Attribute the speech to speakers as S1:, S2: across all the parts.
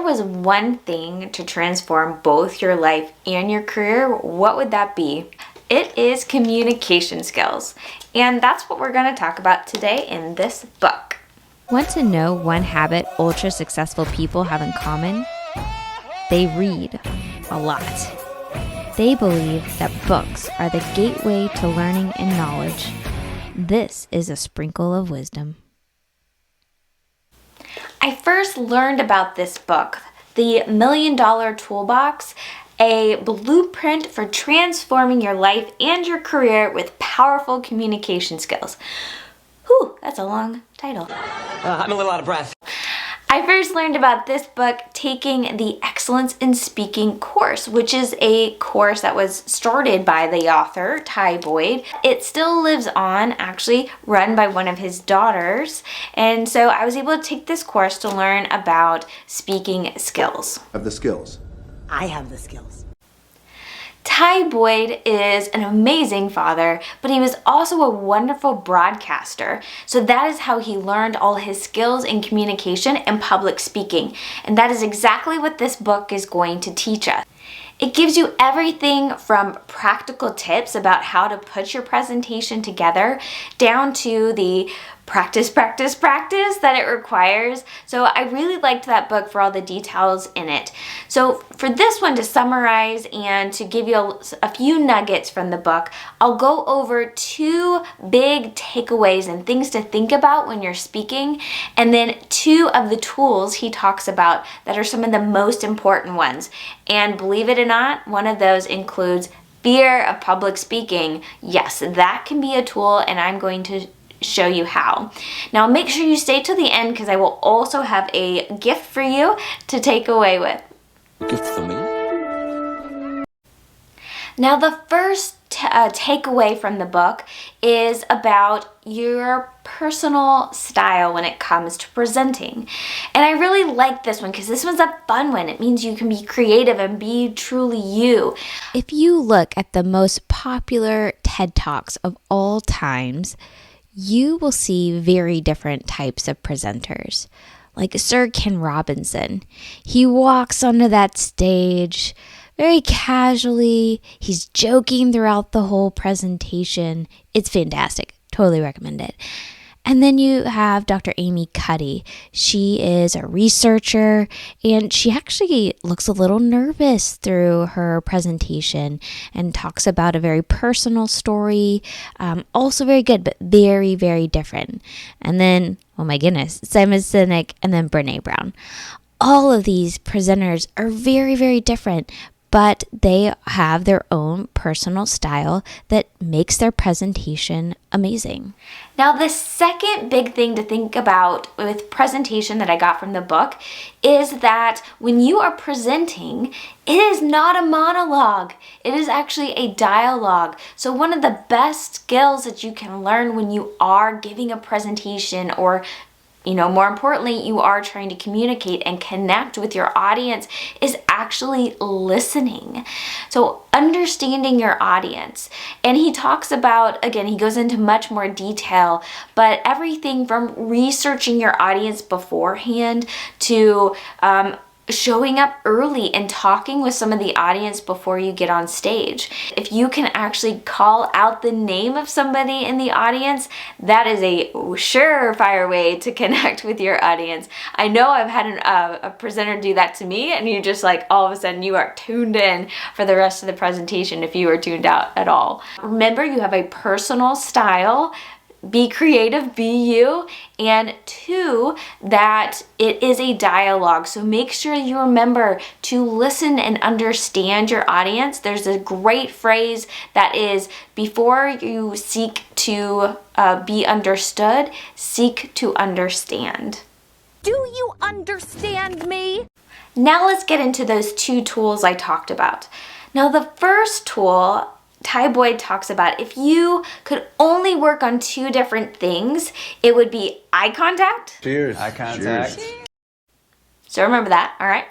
S1: was one thing to transform both your life and your career, what would that be? It is communication skills. And that's what we're going to talk about today in this book.
S2: Want to know one habit ultra successful people have in common? They read a lot. They believe that books are the gateway to learning and knowledge. This is a sprinkle of wisdom.
S1: I first learned about this book, the Million Dollar Toolbox, a blueprint for transforming your life and your career with powerful communication skills. Whew, that's a long title.
S3: I'm a little out of breath.
S1: I first learned about this book taking the Excellence in Speaking course, which is a course that was started by the author, Ty Boyd. It still lives on, actually, run by one of his daughters. And so I was able to take this course to learn about speaking skills.
S4: Have the skills.
S3: I have the skills.
S1: Ty Boyd is an amazing father, but he was also a wonderful broadcaster. So that is how he learned all his skills in communication and public speaking. And that is exactly what this book is going to teach us. It gives you everything from practical tips about how to put your presentation together down to the practice that it requires. So I really liked that book for all the details in it. So for this one, to summarize and to give you a few nuggets from the book, I'll go over two big takeaways and things to think about when you're speaking, and then two of the tools he talks about that are some of the most important ones. And believe it or not, one of those includes fear of public speaking. Yes, that can be a tool, and I'm going to show you how. Now make sure you stay till the end because I will also have a gift for you to take away with.
S3: Gift for me?
S1: Now the first takeaway from the book is about your personal style when it comes to presenting. And I really like this one because this one's a fun one. It means you can be creative and be truly you.
S2: If you look at the most popular TED Talks of all times, you will see very different types of presenters. Like Sir Ken Robinson. He walks onto that stage very casually. He's joking throughout the whole presentation. It's fantastic. Totally recommend it. And then you have Dr. Amy Cuddy. She is a researcher, and she actually looks a little nervous through her presentation and talks about a very personal story. Also very good, but very, very different. And then, oh my goodness, Simon Sinek and then Brene Brown. All of these presenters are very, very different, but they have their own personal style that makes their presentation amazing.
S1: Now, the second big thing to think about with presentation that I got from the book is that when you are presenting, it is not a monologue. It is actually a dialogue. So one of the best skills that you can learn when you are giving a presentation, or more importantly, you are trying to communicate and connect with your audience, is actually listening. So understanding your audience. And he talks about, again, he goes into much more detail, but everything from researching your audience beforehand to showing up early and talking with some of the audience before you get on stage. If you can actually call out the name of somebody in the audience, that is a surefire way to connect with your audience. I know I've had a presenter do that to me, and you just all of a sudden you are tuned in for the rest of the presentation if you were tuned out at all. Remember, you have a personal style. Be creative, be you, and two, that it is a dialogue. So make sure you remember to listen and understand your audience. There's a great phrase that is, before you seek to be understood, seek to understand.
S5: Do you understand me?
S1: Now let's get into those two tools I talked about. Now the first tool, Ty Boyd talks about, if you could only work on two different things, it would be eye contact.
S4: Cheers.
S6: Eye contact.
S4: Cheers.
S1: So remember that, all right?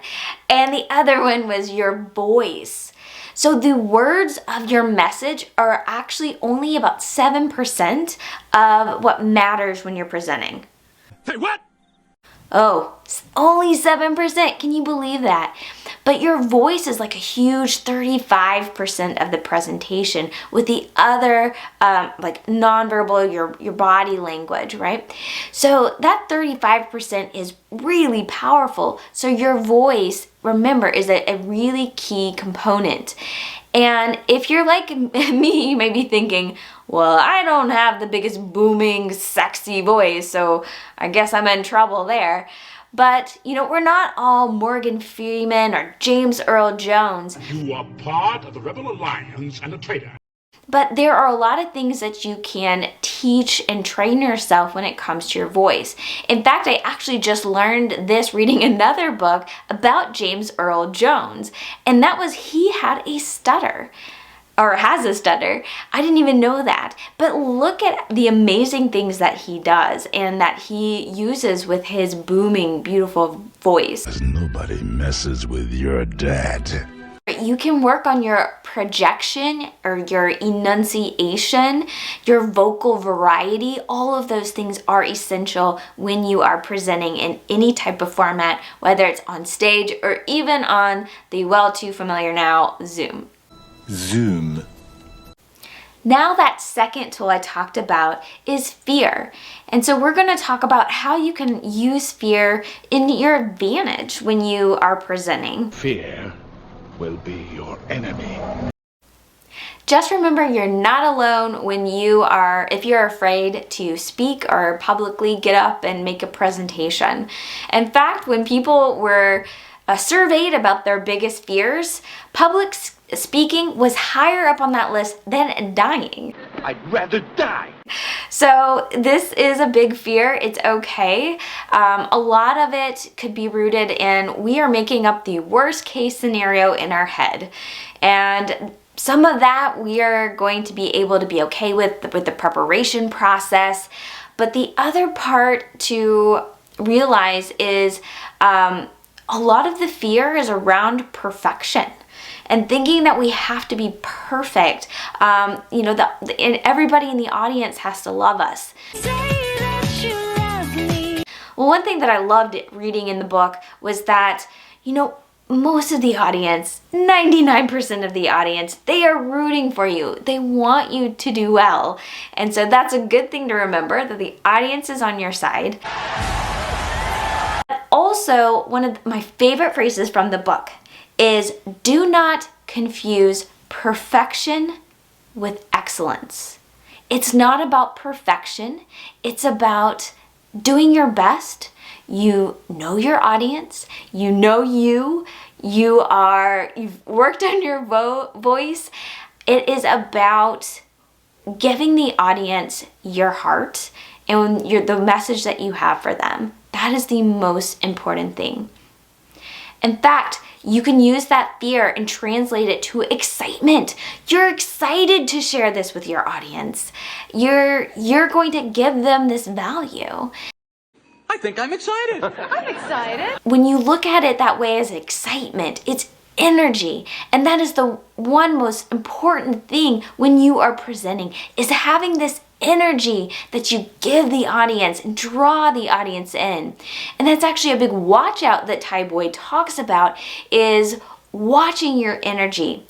S1: And the other one was your voice. So the words of your message are actually only about 7% of what matters when you're presenting.
S6: Say what?
S1: Oh, only 7%. Can you believe that? But your voice is like a huge 35% of the presentation, with the other like nonverbal, your body language, right? So that 35% is really powerful. So your voice, remember, is a really key component. And if you're like me, you may be thinking, well, I don't have the biggest booming, sexy voice, so I guess I'm in trouble there. But, you know, we're not all Morgan Freeman or James Earl Jones.
S4: You are part of the Rebel Alliance and a traitor.
S1: But there are a lot of things that you can teach and train yourself when it comes to your voice. In fact, I actually just learned this reading another book about James Earl Jones, and that was he had a stutter. Or has a stutter. I didn't even know that. But look at the amazing things that he does and that he uses with his booming, beautiful voice.
S6: Nobody messes with your dad.
S1: You can work on your projection or your enunciation, your vocal variety. All of those things are essential when you are presenting in any type of format, whether it's on stage or even on the well too familiar now Zoom. Now that second tool I talked about is fear. And so we're going to talk about how you can use fear in your advantage when you are presenting.
S4: Fear will be your enemy.
S1: Just remember, you're not alone when if you're afraid to speak or publicly get up and make a presentation. In fact, when people were surveyed about their biggest fears, public speaking was higher up on that list than dying.
S4: I'd rather die.
S1: So this is a big fear. It's okay. A lot of it could be rooted in we are making up the worst case scenario in our head. And some of that we are going to be able to be okay with the preparation process. But the other part to realize is a lot of the fear is around perfection. And thinking that we have to be perfect, and everybody in the audience has to love us. Well, one thing that I loved reading in the book was that, most of the audience, 99% of the audience, they are rooting for you. They want you to do well. And so that's a good thing to remember, that the audience is on your side. Also, one of my favorite phrases from the book is do not confuse perfection with excellence. It's not about perfection. It's about doing your best. You know your audience. You know you've worked on your voice. It is about giving the audience your heart and the message that you have for them. That is the most important thing. In fact, you can use that fear and translate it to excitement. You're excited to share this with your audience. You're going to give them this value.
S3: I think I'm excited.
S5: I'm excited.
S1: When you look at it that way as excitement, it's energy. And that is the one most important thing when you are presenting, is having this energy that you give the audience and draw the audience in. And that's actually a big watch out that Ty Boyd talks about, is watching your energy.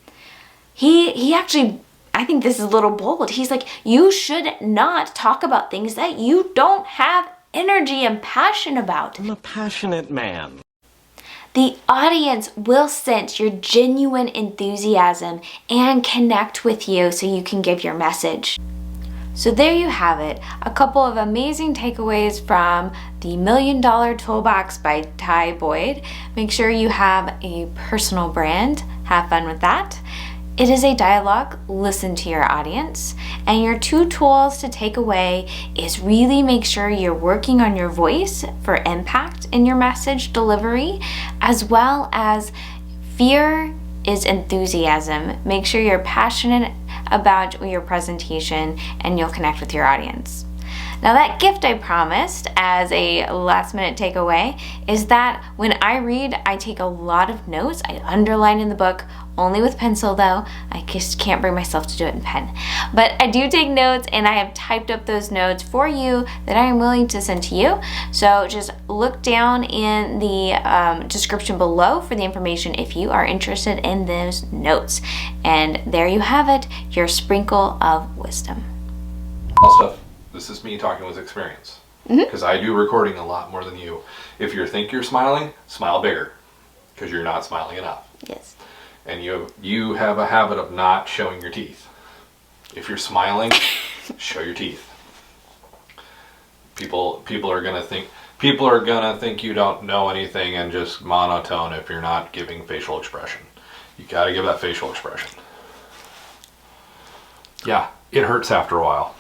S1: He actually, I think this is a little bold. He's like, you should not talk about things that you don't have energy and passion about.
S3: I'm a passionate man.
S1: The audience will sense your genuine enthusiasm and connect with you so you can give your message. So there you have it, a couple of amazing takeaways from the Million Dollar Toolbox by Ty Boyd. Make sure you have a personal brand. Have fun with that. It is a dialogue. Listen to your audience. And your 2 tools to take away is really make sure you're working on your voice for impact in your message delivery, as well as fear is enthusiasm. Make sure you're passionate about your presentation and you'll connect with your audience. Now that gift I promised as a last minute takeaway is that when I read, I take a lot of notes. I underline in the book, only with pencil though. I just can't bring myself to do it in pen. But I do take notes, and I have typed up those notes for you that I am willing to send to you. So just look down in the description below for the information if you are interested in those notes. And there you have it, your sprinkle of wisdom.
S7: Also, this is me talking with experience, because I do recording a lot more than you. If you think you're smiling, smile bigger, because you're not smiling enough.
S1: Yes.
S7: And you have a habit of not showing your teeth. If you're smiling, show your teeth. People are gonna think you don't know anything and just monotone if you're not giving facial expression. You gotta give that facial expression. Yeah, it hurts after a while.